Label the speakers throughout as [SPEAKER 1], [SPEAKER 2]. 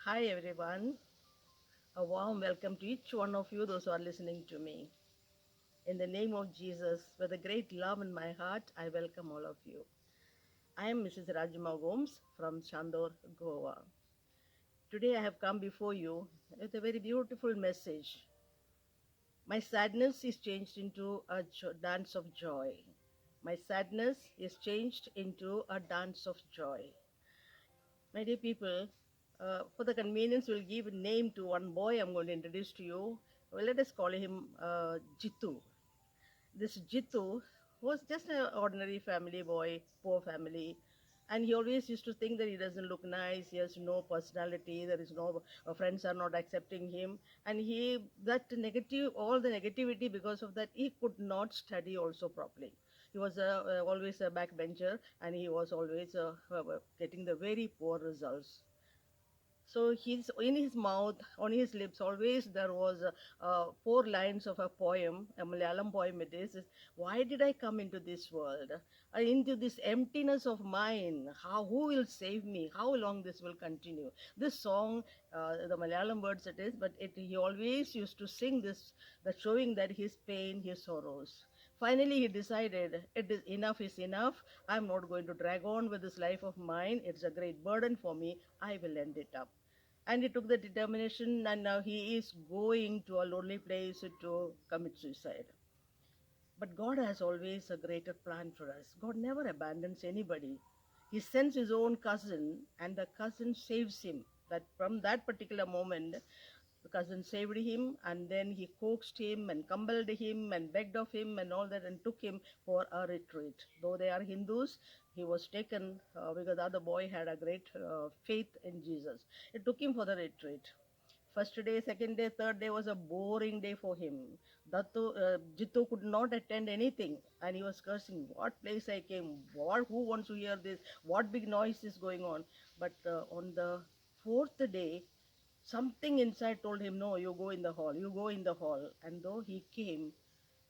[SPEAKER 1] Hi everyone, a warm welcome to each one of you, those who are listening to me. In the name of Jesus, with a great love in my heart, I welcome all of you. I am Mrs. Rajma Gomes from Chandor, Goa. Today I have come before you with a very beautiful message. My sadness is changed into a dance of joy. My sadness is changed into a dance of joy. My dear people, for the convenience, we'll give a name to one boy I'm going to introduce to you. Well, let us call him Jitu. This Jitu was just an ordinary family boy, poor family, and he always used to think that he doesn't look nice, he has no personality, there is no friends are not accepting him, and he that negative all the negativity because of that he could not study also properly. He was always a backbencher, and he was always getting the very poor results. So he's in his mouth, on his lips, always there was four lines of a poem, a Malayalam poem it is. Why did I come into this world? Into this emptiness of mine? Who will save me? How long this will continue? This song, the Malayalam words it is, but he always used to sing this, that showing that his pain, his sorrows. Finally, he decided enough is enough. I'm not going to drag on with this life of mine. It's a great burden for me. I will end it up, and he took the determination, and now he is going to a lonely place to commit suicide. But God has always a greater plan for us. God never abandons anybody. He sends his own cousin, and the cousin saves him. That from that particular moment, the cousin saved him, and then he coaxed him and compelled him and begged of him and all that, and took him for a retreat. Though they are Hindus, he was taken because the other boy had a great faith in Jesus. It took him for the retreat. First day, second day, third day was a boring day for him. Jittu could not attend anything, and he was cursing, what place I came, who wants to hear this, what big noise is going on. But on the fourth day, something inside told him, no, you go in the hall, you go in the hall. And though he came,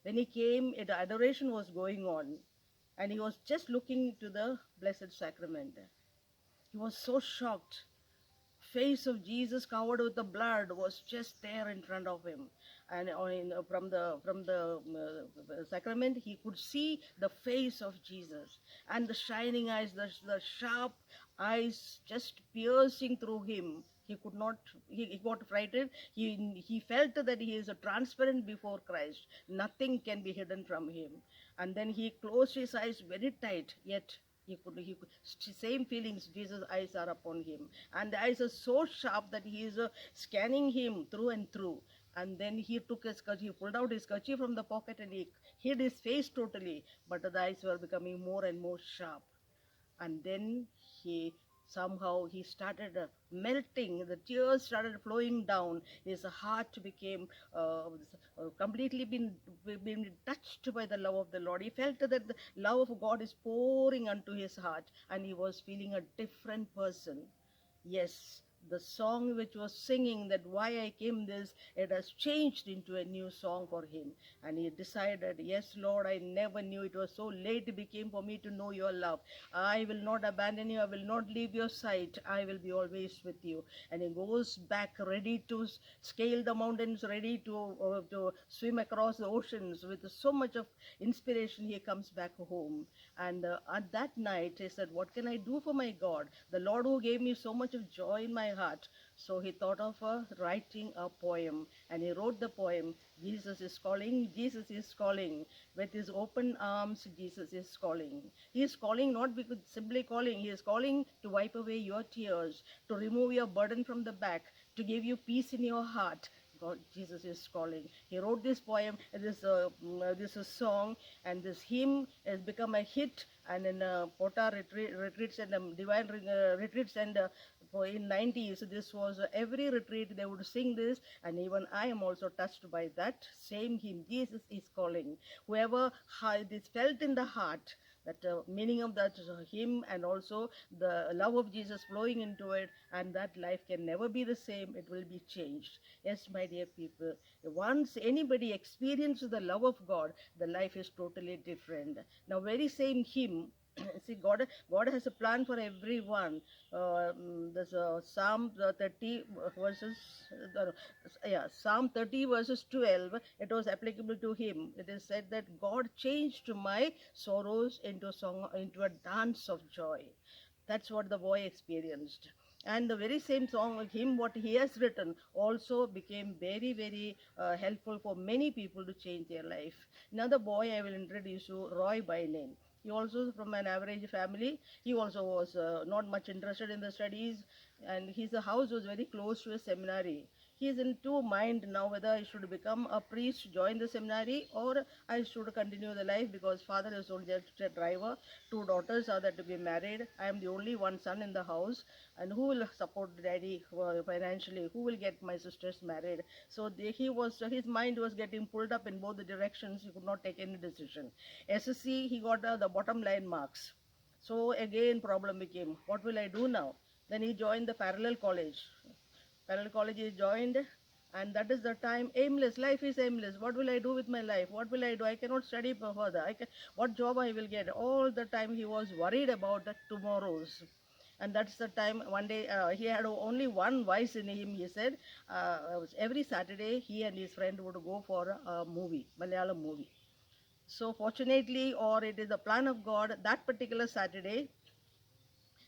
[SPEAKER 1] when he came, adoration was going on, and he was just looking to the Blessed Sacrament. He was so shocked. Face of Jesus covered with the blood was just there in front of him, and from the sacrament he could see the face of Jesus, and the shining eyes, the sharp eyes just piercing through him. He could not. He got frightened. He felt that he is a transparent before Christ. Nothing can be hidden from him. And then he closed his eyes very tight. Yet he could same feelings. Jesus' eyes are upon him, and the eyes are so sharp that he is scanning him through and through. And then he took his kerchief, he pulled out his kerchief from the pocket, and he hid his face totally. But the eyes were becoming more and more sharp. And then he somehow he started melting, the tears started flowing down, his heart became completely been touched by the love of the Lord. He felt that the love of God is pouring unto his heart, and he was feeling a different person. Yes, the song which was singing that why I came this, it has changed into a new song for him. And he decided, yes, Lord, I never knew it was so late it became for me to know your love. I will not abandon you. I will not leave your side. I will be always with you. And he goes back ready to scale the mountains, ready to swim across the oceans with so much of inspiration. He comes back home. And at that night, he said, what can I do for my God? The Lord who gave me so much of joy in my heart. So he thought of writing a poem, and he wrote the poem, Jesus is calling, Jesus is calling. With his open arms, Jesus is calling. He is calling not because simply calling, he is calling to wipe away your tears, to remove your burden from the back, to give you peace in your heart. God, Jesus is calling. He wrote this poem, this song, and this hymn has become a hit. And in Pota retreats and divine retreats, and in 90s, this was every retreat they would sing this, and even I am also touched by that same hymn. Jesus is calling. Whoever this felt in the heart, that meaning of that hymn, and also the love of Jesus flowing into it, and that life can never be the same. It will be changed. Yes, my dear people, once anybody experiences the love of God, the life is totally different. Now, very same hymn See, God has a plan for everyone. There's Psalm 30 verses, uh, yeah, Psalm 30 verses 12. It was applicable to him. It is said that God changed my sorrows into a song, into a dance of joy. That's what the boy experienced. And the very same song of him, what he has written, also became very, very helpful for many people to change their life. Another boy I will introduce you, Roy by name. He also from an average family. He also was not much interested in the studies, and his house was very close to a seminary. He is in two mind now whether I should become a priest, join the seminary, or I should continue the life because father is only just a driver. Two daughters are there to be married. I am the only one son in the house, and who will support daddy financially? Who will get my sisters married? So his mind was getting pulled up in both the directions. He could not take any decision. SSC, he got the bottom line marks. So again, problem became, what will I do now? Then he joined the parallel college. Parallel college is joined, and that is the time aimless. Life is aimless. What will I do with my life? What will I do? I cannot study further. What job I will get? All the time he was worried about the tomorrows. And that's the time one day he had only one vice in him. He said every Saturday he and his friend would go for a movie, Malayalam movie. So fortunately, or it is the plan of God, that particular Saturday,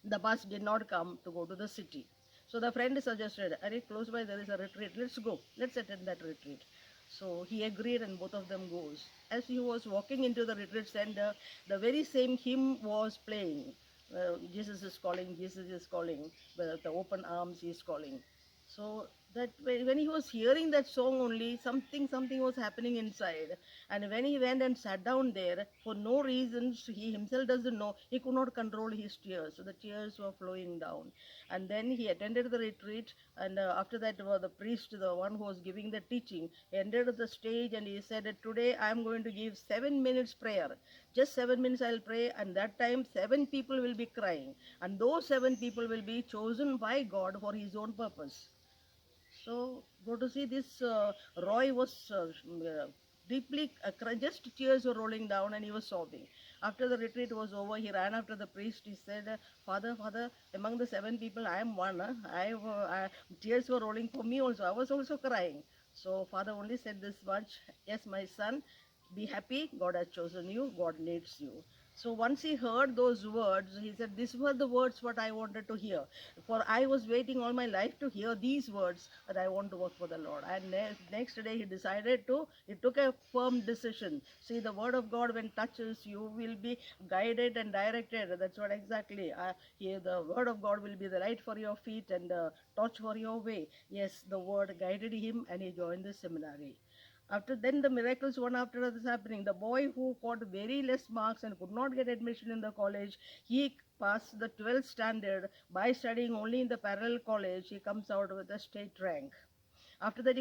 [SPEAKER 1] the bus did not come to go to the city. So the friend suggested, Are close by there is a retreat. Let's go. Let's attend that retreat. So he agreed and both of them goes. As he was walking into the retreat center, the very same hymn was playing. Jesus is calling, Jesus is calling. The open arms he is calling. So that when he was hearing that song only, something was happening inside. And when he went and sat down there, for no reasons, he himself doesn't know, he could not control his tears. So the tears were flowing down. And then he attended the retreat. And after that, the priest, the one who was giving the teaching, entered the stage and he said, Today I am going to give 7 minutes prayer. Just 7 minutes I'll pray. And that time, 7 people will be crying. And those 7 people will be chosen by God for his own purpose. So, go to see this. Roy was deeply, just tears were rolling down and he was sobbing. After the retreat was over, he ran after the priest. He said, Father, among the 7 people, I am one. Tears were rolling for me also. I was also crying. So, Father only said this much, Yes, my son, be happy. God has chosen you. God needs you. So once he heard those words, he said, These were the words what I wanted to hear. For I was waiting all my life to hear these words that I want to work for the Lord. And next day he took a firm decision. See, the word of God when touches you will be guided and directed. That's what exactly. Here the word of God will be the light for your feet and torch for your way. Yes, the word guided him and he joined the seminary. After then the miracles one after other happening. The boy who got very less marks and could not get admission in the college, he passed the 12th standard by studying only in the parallel college. He comes out with a state rank. After that,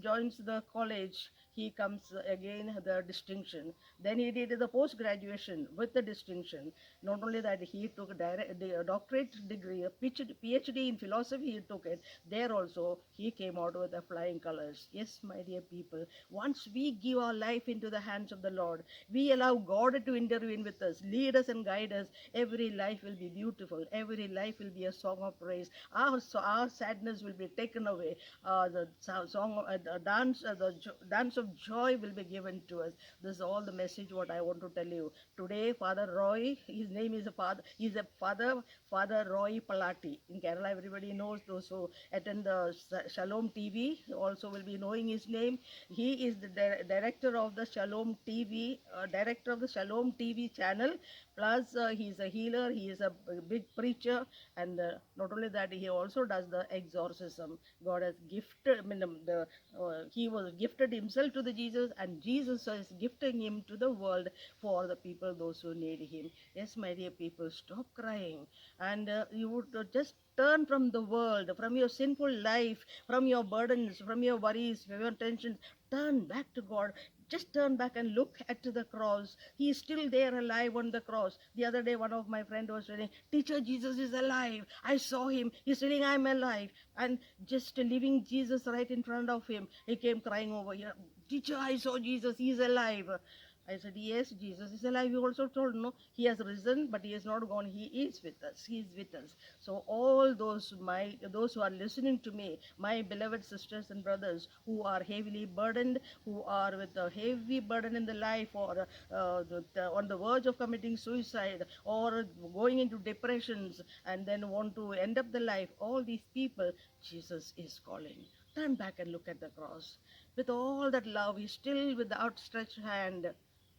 [SPEAKER 1] joins the college. He comes again the distinction. Then he did the post graduation with the distinction. Not only that, he took a doctorate degree, a PhD in philosophy. He took it. There also, he came out with the flying colors. Yes, my dear people, once we give our life into the hands of the Lord, we allow God to intervene with us, lead us and guide us. Every life will be beautiful. Every life will be a song of praise. Our sadness will be taken away. Dance of joy will be given to us. This is all the message what I want to tell you today. Father Roy, his name is a father. He's a Father Roy Palati. In Kerala, everybody knows. Those who attend the Shalom TV also will be knowing his name. He is the director of the Shalom TV, director of the Shalom TV channel. Plus, he is a healer. He is a big preacher, and not only that, he also does the exorcism. God has gifted. I mean, he was gifted himself to the Jesus, and Jesus is gifting him to the world for the people, those who need him. Yes, my dear people, stop crying, and you would just turn from the world, from your sinful life, from your burdens, from your worries, from your tensions. Turn back to God. Just turn back and look at the cross. He is still there alive on the cross. The other day, one of my friends was saying, Teacher, Jesus is alive. I saw him. He's saying, I'm alive. And just leaving Jesus right in front of him, he came crying over here. Teacher, I saw Jesus. He's alive. I said, yes, Jesus is alive. You also told, no, he has risen, but he has not gone. He is with us. He is with us. So all those who are listening to me, my beloved sisters and brothers who are heavily burdened, who are with a heavy burden in the life, or on the verge of committing suicide, or going into depressions, and then want to end up the life, all these people, Jesus is calling. Turn back and look at the cross. With all that love, He's still with the outstretched hand.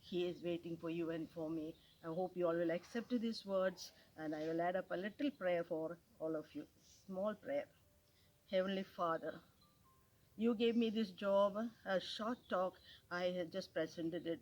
[SPEAKER 1] He is waiting for you and for me. I hope you all will accept these words, and I will add up a little prayer for all of you. Small prayer. Heavenly Father, you gave me this job, a short talk. I had just presented it.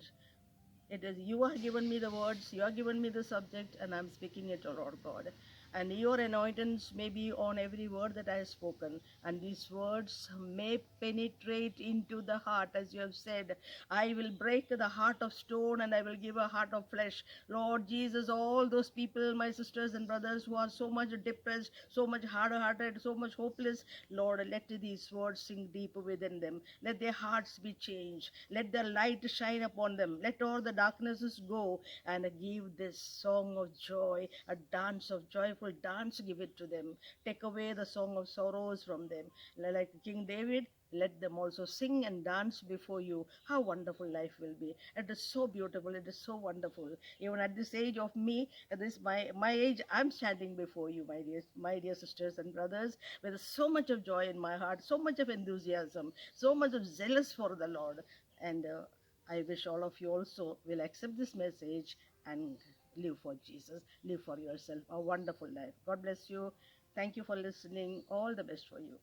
[SPEAKER 1] It is you are given me the words, you are given me the subject, and I'm speaking it, O Lord God. And your anointings may be on every word that I have spoken, and these words may penetrate into the heart, as you have said. I will break the heart of stone and I will give a heart of flesh. Lord Jesus, all those people, my sisters and brothers who are so much depressed, so much hard-hearted, so much hopeless, Lord, let these words sink deep within them. Let their hearts be changed. Let the light shine upon them. Let all the darknesses go, and give this song of joy, a dance of joyful dance, give it to them. Take away the song of sorrows from them. Like King David, let them also sing and dance before you. How wonderful life will be. It is so beautiful. It is so wonderful. Even at this age of me, at this my age, I'm standing before you, my dear sisters and brothers, with so much of joy in my heart, so much of enthusiasm, so much of zealous for the Lord. And I wish all of you also will accept this message and live for Jesus, live for yourself, a wonderful life. God bless you. Thank you for listening. All the best for you.